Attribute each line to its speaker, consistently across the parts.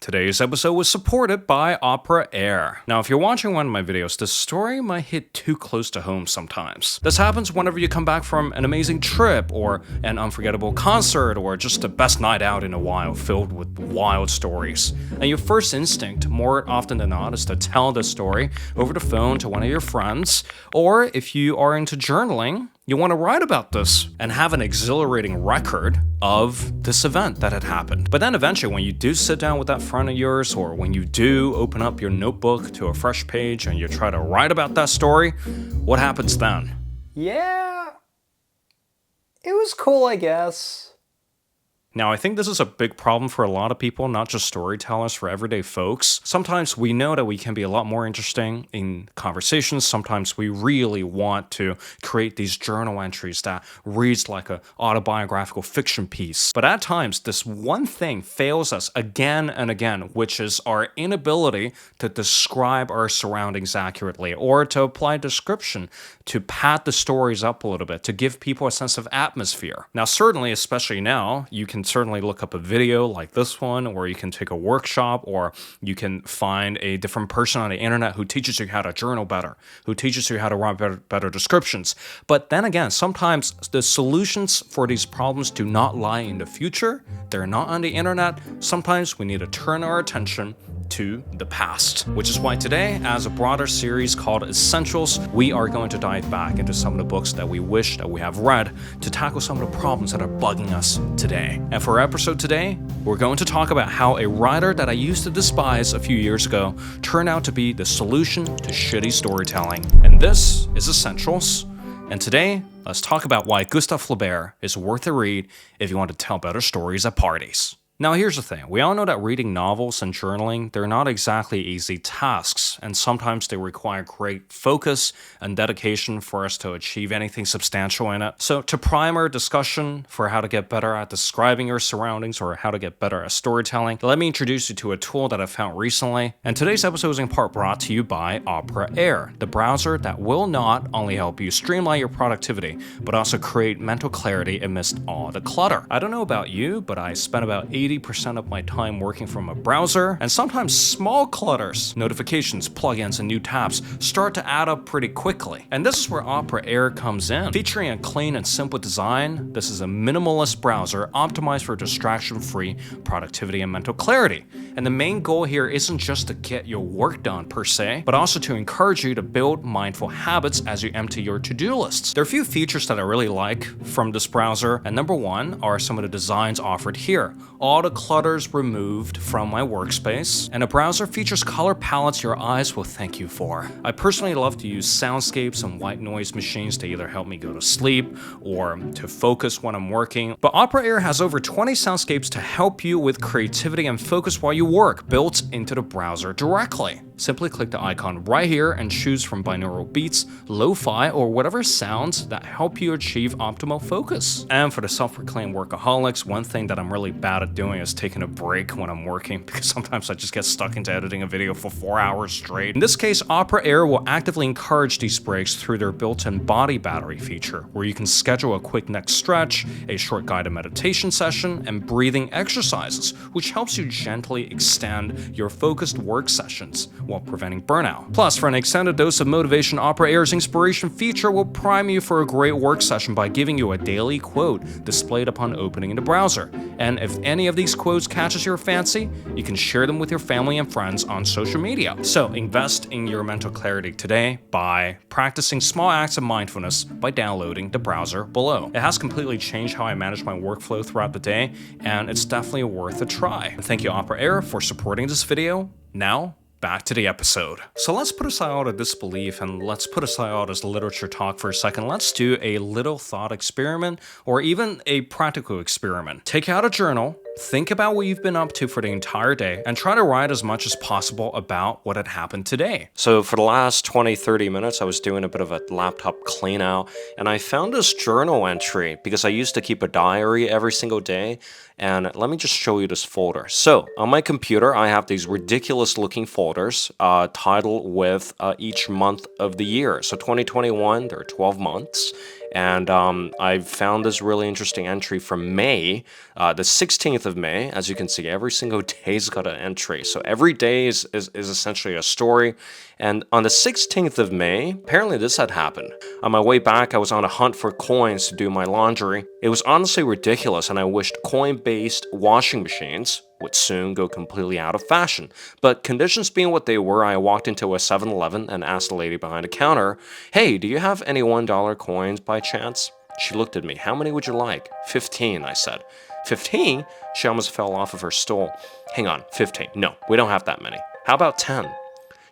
Speaker 1: Today's episode was supported by Opera Air. Now, if you're watching one of my videos, the story might hit too close to home sometimes. This happens whenever you come back from an amazing trip, or an unforgettable concert, or just the best night out in a while filled with wild stories. And your first instinct, more often than not, is to tell the story over the phone to one of your friends, or if you are into journaling, you want to write about this and have an exhilarating record of this event that had happened. But then eventually, when you do sit down with that friend of yours, or when you do open up your notebook to a fresh page and you try to write about that story, what happens then?
Speaker 2: Yeah, it was cool, I guess.
Speaker 1: Now, I think this is a big problem for a lot of people, not just storytellers, for everyday folks. Sometimes we know that we can be a lot more interesting in conversations. Sometimes we really want to create these journal entries that reads like an autobiographical fiction piece. But at times, this one thing fails us again and again, which is our inability to describe our surroundings accurately or to apply description to pad the stories up a little bit, to give people a sense of atmosphere. Now, certainly, especially now, you can certainly look up a video like this one, or you can take a workshop, or you can find a different person on the internet who teaches you how to journal better, who teaches you how to write better descriptions. But then again, sometimes the solutions for these problems do not lie in the future. They're not on the internet. Sometimes we need to turn our attention to the past, which is why today, as a broader series called Essentials, we are going to dive back into some of the books that we wish that we have read to tackle some of the problems that are bugging us today. And for our episode today, we're going to talk about how a writer that I used to despise a few years ago turned out to be the solution to shitty storytelling. And this is Essentials. And today, let's talk about why Gustav Flaubert is worth a read if you want to tell better stories at parties. Now, here's the thing. We all know that reading novels and journaling, they're not exactly easy tasks, and sometimes they require great focus and dedication for us to achieve anything substantial in it. So to prime our discussion for how to get better at describing your surroundings or how to get better at storytelling, let me introduce you to a tool that I found recently. And today's episode is in part brought to you by Opera Air, the browser that will not only help you streamline your productivity, but also create mental clarity amidst all the clutter. I don't know about you, but I spent about 80% of my time working from a browser, and sometimes small clutters, notifications, plugins, and new tabs start to add up pretty quickly. And this is where Opera Air comes in. Featuring a clean and simple design, this is a minimalist browser optimized for distraction-free productivity and mental clarity. And the main goal here isn't just to get your work done per se, but also to encourage you to build mindful habits as you empty your to-do lists. There are a few features that I really like from this browser, and number one are some of the designs offered here. All the clutters removed from my workspace, and a browser features color palettes your eyes will thank you for. I personally love to use soundscapes and white noise machines to either help me go to sleep or to focus when I'm working. But Opera Air has over 20 soundscapes to help you with creativity and focus while you work, built into the browser directly. Simply click the icon right here and choose from binaural beats, lo-fi, or whatever sounds that help you achieve optimal focus. And for the self-proclaimed workaholics, one thing that I'm really bad at doing is taking a break when I'm working, because sometimes I just get stuck into editing a video for 4 hours straight. In this case, Opera Air will actively encourage these breaks through their built-in body battery feature, where you can schedule a quick neck stretch, a short guided meditation session, and breathing exercises, which helps you gently extend your focused work sessions while preventing burnout. Plus, for an extended dose of motivation, Opera Air's inspiration feature will prime you for a great work session by giving you a daily quote displayed upon opening the browser. And if any of these quotes catches your fancy, you can share them with your family and friends on social media. So invest in your mental clarity today by practicing small acts of mindfulness by downloading the browser below. It has completely changed how I manage my workflow throughout the day, and it's definitely worth a try. Thank you, Opera Air, for supporting this video. Now, back to the episode. So let's put aside all the disbelief and let's put aside all this literature talk for a second. Let's do a little thought experiment, or even a practical experiment. Take out a journal, think about what you've been up to for the entire day, and try to write as much as possible about what had happened today. So for the last 20-30 minutes, I was doing a bit of a laptop clean out, and I found this journal entry because I used to keep a diary every single day. And let me just show you this folder. So on my computer, I have these ridiculous looking folders titled with each month of the year. So 2021, there are 12 months.
Speaker 3: And I found this really interesting entry from May, the 16th of May. As you can see, every single day's got an entry. So every day is essentially a story. And on the 16th of May, apparently this had happened. On my way back, I was on a hunt for coins to do my laundry. It was honestly ridiculous, and I wished coin-based washing machines would soon go completely out of fashion. But conditions being what they were, I walked into a 7-Eleven and asked the lady behind the counter, "Hey, do you have any $1 coins by chance?" She looked at me. "How many would you like?" 15, I said. 15? She almost fell off of her stool. "Hang on, 15. No, we don't have that many. How about 10?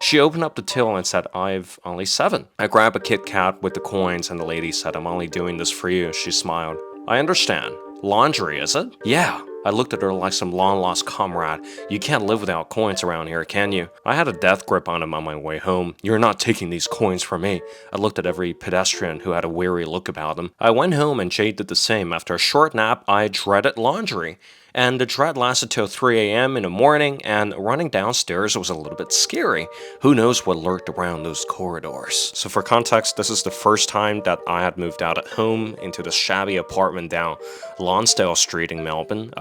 Speaker 3: She opened up the till and said, "I've only 7. I grabbed a Kit Kat with the coins, and the lady said, "I'm only doing this for you." She smiled. "I understand. Laundry, is it?" "Yeah." I looked at her like some long-lost comrade. "You can't live without coins around here, can you?" I had a death grip on him on my way home. "You're not taking these coins from me." I looked at every pedestrian who had a weary look about them. I went home and Jade did the same. After a short nap, I dreaded laundry. And the dread lasted till 3 a.m. in the morning, and running downstairs was a little bit scary. Who knows what lurked around those corridors? So for context, this is the first time that I had moved out at home into the shabby apartment down Lonsdale Street in Melbourne.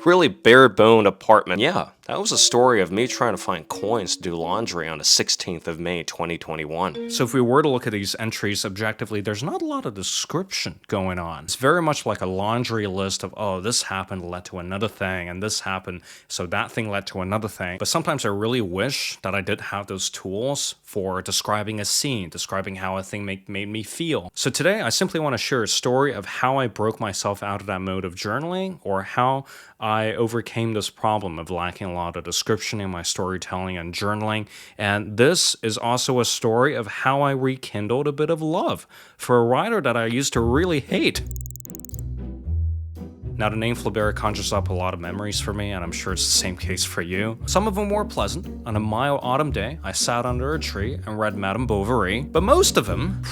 Speaker 3: Really bare-boned apartment. Yeah, that was a story of me trying to find coins to do laundry on the 16th of May, 2021.
Speaker 1: So if we were to look at these entries objectively, there's not a lot of description going on. It's very much like a laundry list of, oh, this happened led to another thing, and this happened, so that thing led to another thing. But sometimes I really wish that I did have those tools for describing a scene, describing how a thing made me feel. So today, I simply want to share a story of how I broke myself out of that mode of journaling, or how I overcame this problem of lacking a lot of description in my storytelling and journaling. And this is also a story of how I rekindled a bit of love for a writer that I used to really hate. Now, the name Flaubert conjures up a lot of memories for me, and I'm sure it's the same case for you. Some of them were pleasant. On a mild autumn day, I sat under a tree and read Madame Bovary, but most of them,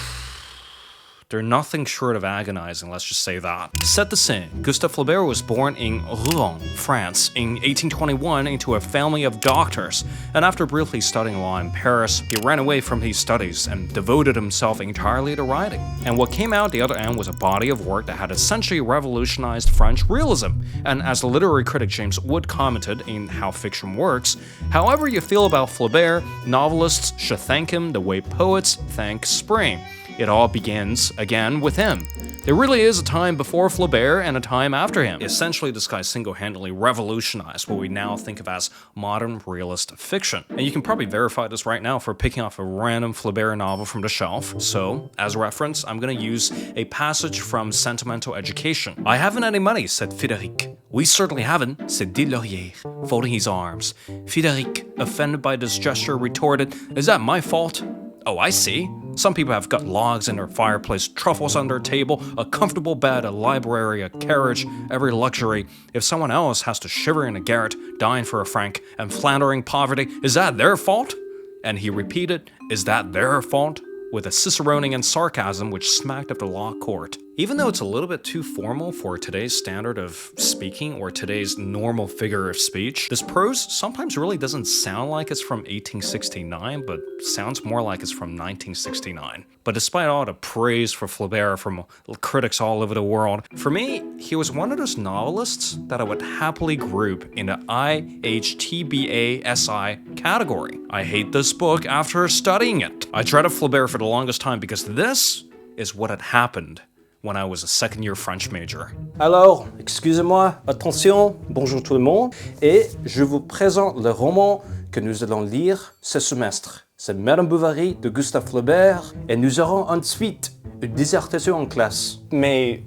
Speaker 1: they're nothing short of agonizing, let's just say that. Set the scene. Gustav Flaubert was born in Rouen, France, in 1821 into a family of doctors, and after briefly studying law in Paris, he ran away from his studies and devoted himself entirely to writing. And what came out the other end was a body of work that had essentially revolutionized French realism. And as the literary critic James Wood commented in How Fiction Works, however you feel about Flaubert, novelists should thank him the way poets thank spring. It all begins, again, with him. There really is a time before Flaubert and a time after him. Essentially, this guy single-handedly revolutionized what we now think of as modern realist fiction. And you can probably verify this right now for picking off a random Flaubert novel from the shelf. So, as reference, I'm gonna use a passage from Sentimental Education. "I haven't any money," said Frédéric. "We certainly haven't," said Deslauriers, folding his arms. Frédéric, offended by this gesture, retorted, "Is that my fault?" "Oh, I see. Some people have got logs in their fireplace, truffles on their table, a comfortable bed, a library, a carriage, every luxury. If someone else has to shiver in a garret, dying for a franc, and floundering poverty, is that their fault?" And he repeated, "Is that their fault?" with a Ciceronian sarcasm which smacked of the law court. Even though it's a little bit too formal for today's standard of speaking or today's normal figure of speech, this prose sometimes really doesn't sound like it's from 1869, but sounds more like it's from 1969. But despite all the praise for Flaubert from critics all over the world, for me, he was one of those novelists that I would happily group in the IHTBASI category. I hate this book after studying it. I dreaded Flaubert for the longest time because this is what had happened when I was a second-year French major.
Speaker 2: Alors, excusez-moi, attention, bonjour tout le monde, et je vous présente le roman que nous allons lire ce semestre. C'est Madame Bovary de Gustav Flaubert, et nous aurons ensuite une dissertation en classe.
Speaker 4: Mais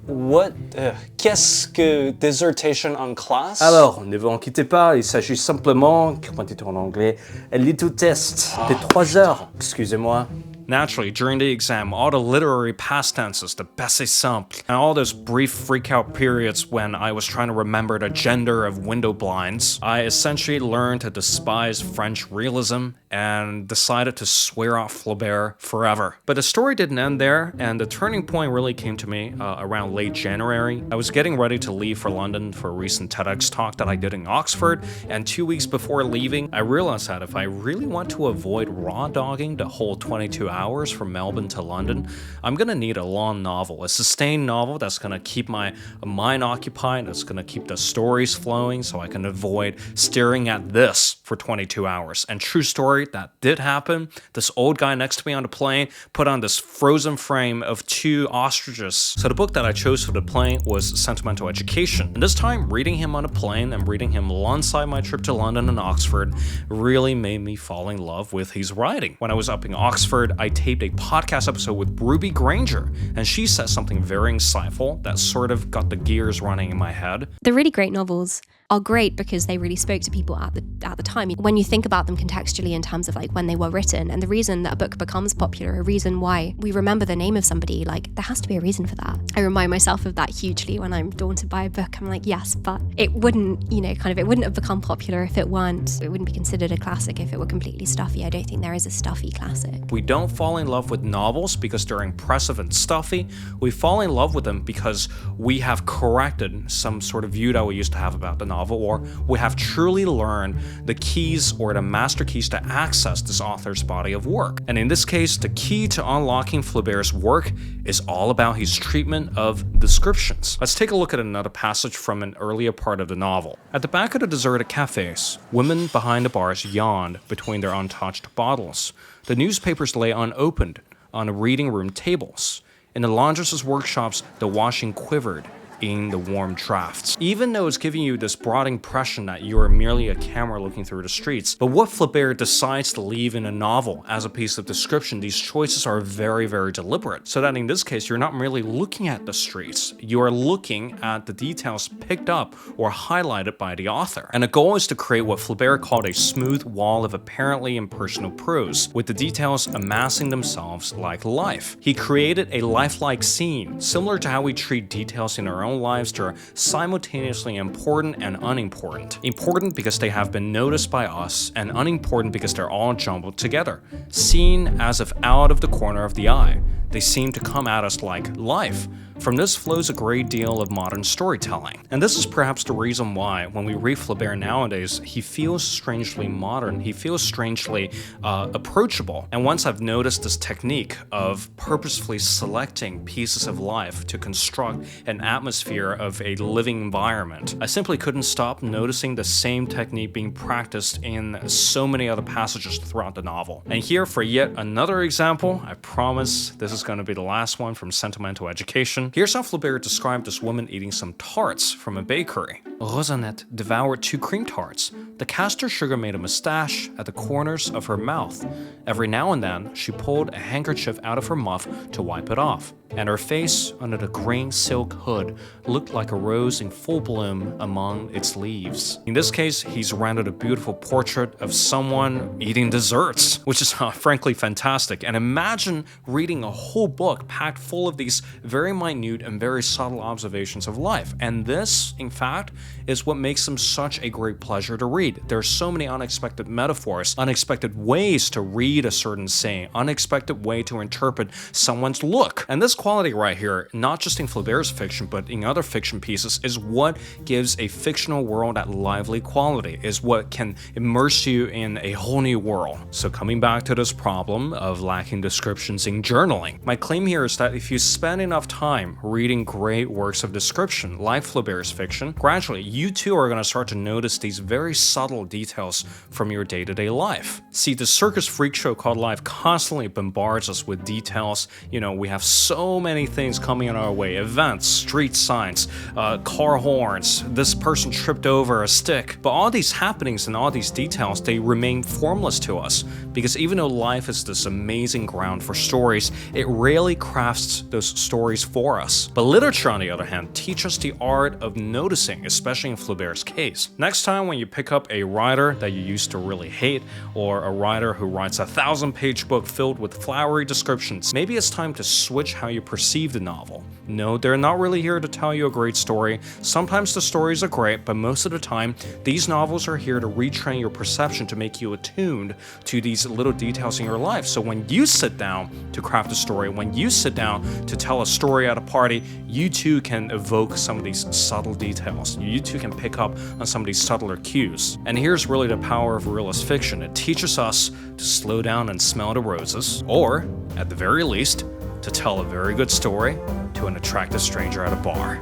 Speaker 4: qu'est-ce que dissertation en classe?
Speaker 2: Alors, ne vous inquiétez pas, il s'agit simplement, comment dit-on en anglais, un little test de 3 heures. Excusez-moi.
Speaker 1: Naturally, during the exam, all the literary past tenses, the passé simple, and all those brief freak-out periods when I was trying to remember the gender of window blinds, I essentially learned to despise French realism and decided to swear off Flaubert forever. But the story didn't end there, and the turning point really came to me around late January. I was getting ready to leave for London for a recent TEDx talk that I did in Oxford, and 2 weeks before leaving, I realized that if I really want to avoid raw dogging the whole 22 hours from Melbourne to London, I'm gonna need a long novel, a sustained novel that's gonna keep my mind occupied, that's gonna keep the stories flowing so I can avoid staring at this for 22 hours. And true story, that did happen. This old guy next to me on the plane put on this frozen frame of 2 ostriches. So the book that I chose for the plane was Sentimental Education. And this time, reading him on a plane and reading him alongside my trip to London and Oxford really made me fall in love with his writing. When I was up in Oxford, I taped a podcast episode with Ruby Granger, and she said something very insightful that sort of got the gears running in my head.
Speaker 5: The really great novels are great because they really spoke to people at the time. When you think about them contextually in terms of like when they were written, and the reason that a book becomes popular, a reason why we remember the name of somebody, like there has to be a reason for that. I remind myself of that hugely when I'm daunted by a book. I'm like, yes, but it wouldn't, it wouldn't have become popular if it wouldn't be considered a classic if it were completely stuffy. I don't think there is a stuffy classic.
Speaker 1: We don't fall in love with novels because they're impressive and stuffy. We fall in love with them because we have corrected some sort of view that we used to have about the novel, or we have truly learned the keys or the master keys to access this author's body of work. And in this case, the key to unlocking Flaubert's work is all about his treatment of descriptions. Let's take a look at another passage from an earlier part of the novel. At the back of the deserted cafes, women behind the bars yawned between their untouched bottles. The newspapers lay unopened on the reading room tables. In the laundress's workshops, the washing quivered in the warm drafts. Even though it's giving you this broad impression that you are merely a camera looking through the streets, but what Flaubert decides to leave in a novel as a piece of description, these choices are very, very deliberate. So that in this case, you're not merely looking at the streets, you are looking at the details picked up or highlighted by the author. And the goal is to create what Flaubert called a smooth wall of apparently impersonal prose, with the details amassing themselves like life. He created a lifelike scene, similar to how we treat details in our own lives that are simultaneously important and unimportant. Important because they have been noticed by us, and unimportant because they're all jumbled together. Seen as if out of the corner of the eye, they seem to come at us like life. From this flows a great deal of modern storytelling. And this is perhaps the reason why, when we read Flaubert nowadays, he feels strangely modern, he feels strangely approachable. And once I've noticed this technique of purposefully selecting pieces of life to construct an atmosphere of a living environment, I simply couldn't stop noticing the same technique being practiced in so many other passages throughout the novel. And here, for yet another example, I promise this is going to be the last one from Sentimental Education. Here's how Flaubert described this woman eating some tarts from a bakery. Rosanette devoured 2 cream tarts. The castor sugar made a mustache at the corners of her mouth. Every now and then, she pulled a handkerchief out of her muff to wipe it off, and her face under the green silk hood looked like a rose in full bloom among its leaves. In this case, he's rendered a beautiful portrait of someone eating desserts, which is frankly fantastic. And imagine reading a whole book packed full of these very minute and very subtle observations of life. And this, in fact, is what makes them such a great pleasure to read. There are so many unexpected metaphors, unexpected ways to read a certain saying, unexpected way to interpret someone's look. And this quality right here, not just in Flaubert's fiction, but in other fiction pieces, is what gives a fictional world that lively quality, is what can immerse you in a whole new world. So coming back to this problem of lacking descriptions in journaling, my claim here is that if you spend enough time reading great works of description, like Flaubert's fiction, gradually you too are going to start to notice these very subtle details from your day-to-day life. See, the circus freak show called life constantly bombards us with details. We have so many things coming in our way: events, street signs, car horns, this person tripped over a stick. But all these happenings and all these details, they remain formless to us, because even though life is this amazing ground for stories, it rarely crafts those stories for for us. But literature, on the other hand, teaches us the art of noticing, especially in Flaubert's case. Next time when you pick up a writer that you used to really hate, or a writer who writes a 1,000-page book filled with flowery descriptions, maybe it's time to switch how you perceive the novel. No, they're not really here to tell you a great story. Sometimes the stories are great, but most of the time, these novels are here to retrain your perception, to make you attuned to these little details in your life. So when you sit down to craft a story, when you sit down to tell a story at a party, you too can evoke some of these subtle details. You too can pick up on some of these subtler cues. And here's really the power of realist fiction. It teaches us to slow down and smell the roses, or, at the very least, to tell a very good story to an attractive stranger at a bar.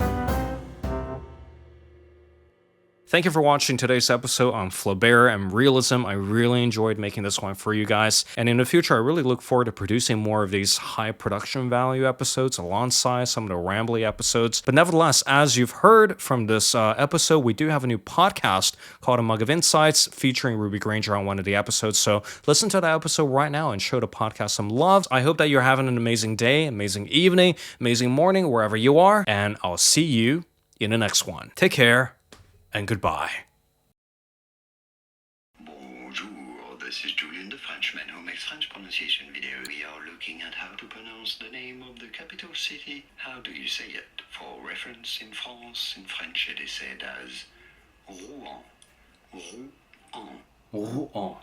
Speaker 1: Thank you for watching today's episode on Flaubert and realism. I really enjoyed making this one for you guys. And in the future, I really look forward to producing more of these high production value episodes alongside some of the rambly episodes. But nevertheless, as you've heard from this episode, we do have a new podcast called A Mug of Insights featuring Ruby Granger on one of the episodes. So listen to that episode right now and show the podcast some love. I hope that you're having an amazing day, amazing evening, amazing morning, wherever you are. And I'll see you in the next one. Take care. And goodbye.
Speaker 6: Bonjour, this is Julian the Frenchman who makes French pronunciation video. We are looking at how to pronounce the name of the capital city. How do you say it? For reference, in France, in French it is said as Rouen. Rouen.
Speaker 2: Rouen.